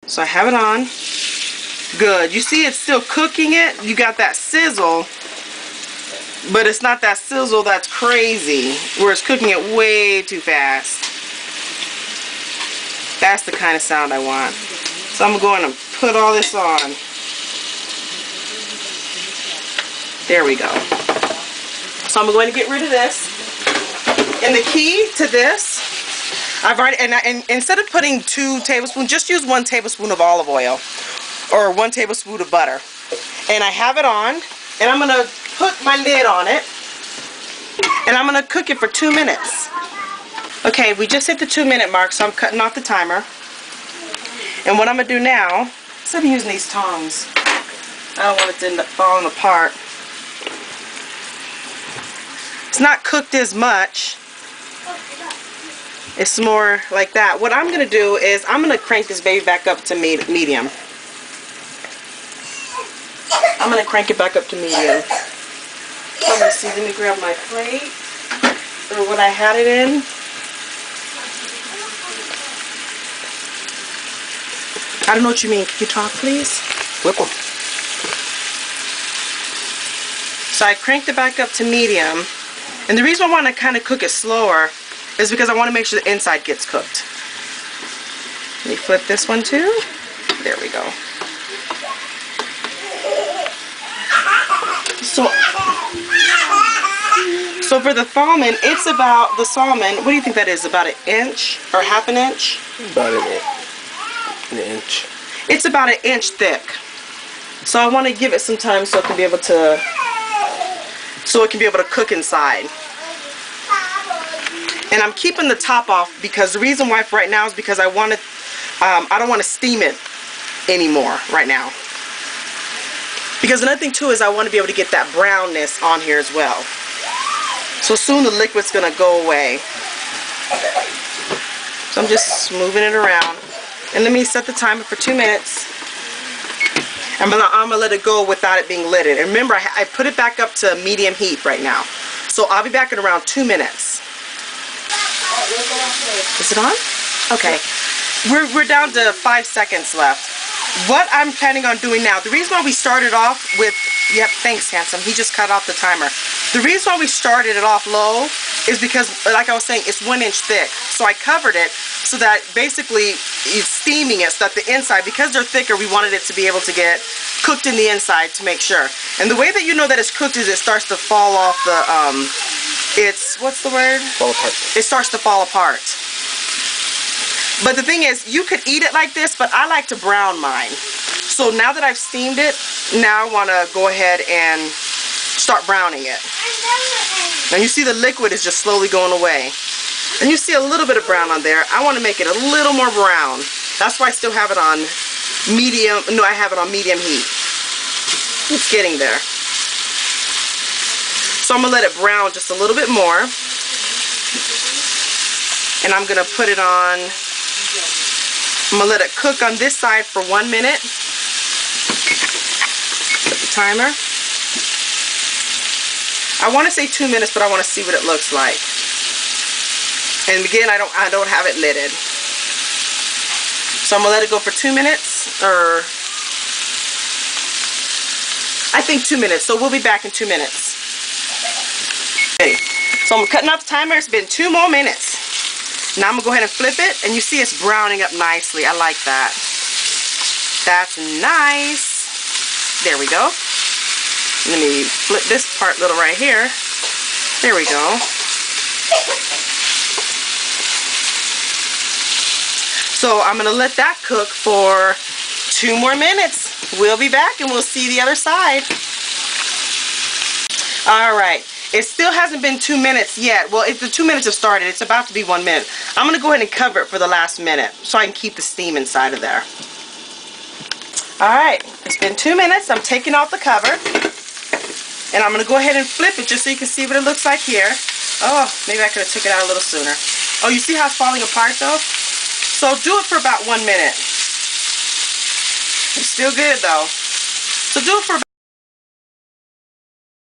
So I have it on. Good. You see it's still cooking it. You got that sizzle, but it's not that sizzle that's crazy, where it's cooking it way too fast. That's the kind of sound I want. So I'm going to put all this on. There we go. So I'm going to get rid of this. And the key to this, I've already, and instead of putting 2 tablespoons, just use 1 tablespoon of olive oil or 1 tablespoon of butter. And I have it on, and I'm going to put my lid on it, and I'm going to cook it for 2 minutes. Okay, we just hit the 2-minute mark, so I'm cutting off the timer. And what I'm going to do now, instead of using these tongs, I don't want it to end up falling apart. It's not cooked as much. It's more like that. What I'm going to do is I'm going to crank this baby back up to medium. I'm going to crank it back up to medium. Let me see. Let me grab my plate or what I had it in. I don't know what you mean. Can you talk, please? Flip them. So I cranked it back up to medium. And the reason I want to kind of cook it slower is because I want to make sure the inside gets cooked. Let me flip this one too. There we go. So for the salmon, it's about, the salmon, what do you think that is? About 1 inch or ½ inch? About an inch. It's about 1 inch thick. So I want to give it some time so it can be able to, cook inside. And I'm keeping the top off because the reason why for right now is because I want to, I don't want to steam it anymore right now. Because another thing too is I want to be able to get that brownness on here as well. So soon the liquid's going to go away. So I'm just moving it around. And let me set the timer for 2 minutes. I'm going to let it go without it being lidded. And remember, I put it back up to medium heat right now. So I'll be back in around 2 minutes. Is it on? Okay. We're down to 5 seconds left. What I'm planning on doing now, the reason why we started off with, yep, thanks, handsome. He just cut off the timer. The reason why we started it off low is because, like I was saying, it's 1 inch thick. So I covered it so that basically it's steaming it so that the inside, because they're thicker, we wanted it to be able to get cooked in the inside to make sure. And the way that you know that it's cooked is it starts to fall off the, what's the word? Fall apart. It starts to fall apart. But the thing is, you could eat it like this, but I like to brown mine. So now that I've steamed it, now I want to go ahead and start browning it. Now you see the liquid is just slowly going away. And you see a little bit of brown on there. I want to make it a little more brown. That's why I still have it on medium. No, I have it on medium heat. It's getting there. So I'm going to let it brown just a little bit more. And I'm going to put it on, I'm going to let it cook on this side for 1 minute. Set the timer. I want to say 2 minutes, but I want to see what it looks like. And again, I don't have it lidded. So I'm going to let it go for 2 minutes, or I think 2 minutes. So we'll be back in 2 minutes. Okay. So I'm cutting off the timer. It's been 2 more minutes. Now I'm going to go ahead and flip it, and you see it's browning up nicely. I like that. That's nice. There we go. Let me flip this part little right here. There we go. So I'm going to let that cook for 2 more minutes. We'll be back and we'll see the other side. Alright. It still hasn't been 2 minutes yet. Well, if the 2 minutes have started, it's about to be 1 minute. I'm going to go ahead and cover it for the last minute so I can keep the steam inside of there. Alright, it's been 2 minutes. I'm taking off the cover. And I'm going to go ahead and flip it just so you can see what it looks like here. Oh, maybe I could have taken it out a little sooner. Oh, you see how it's falling apart though? So do it for about 1 minute. It's still good though. So do it for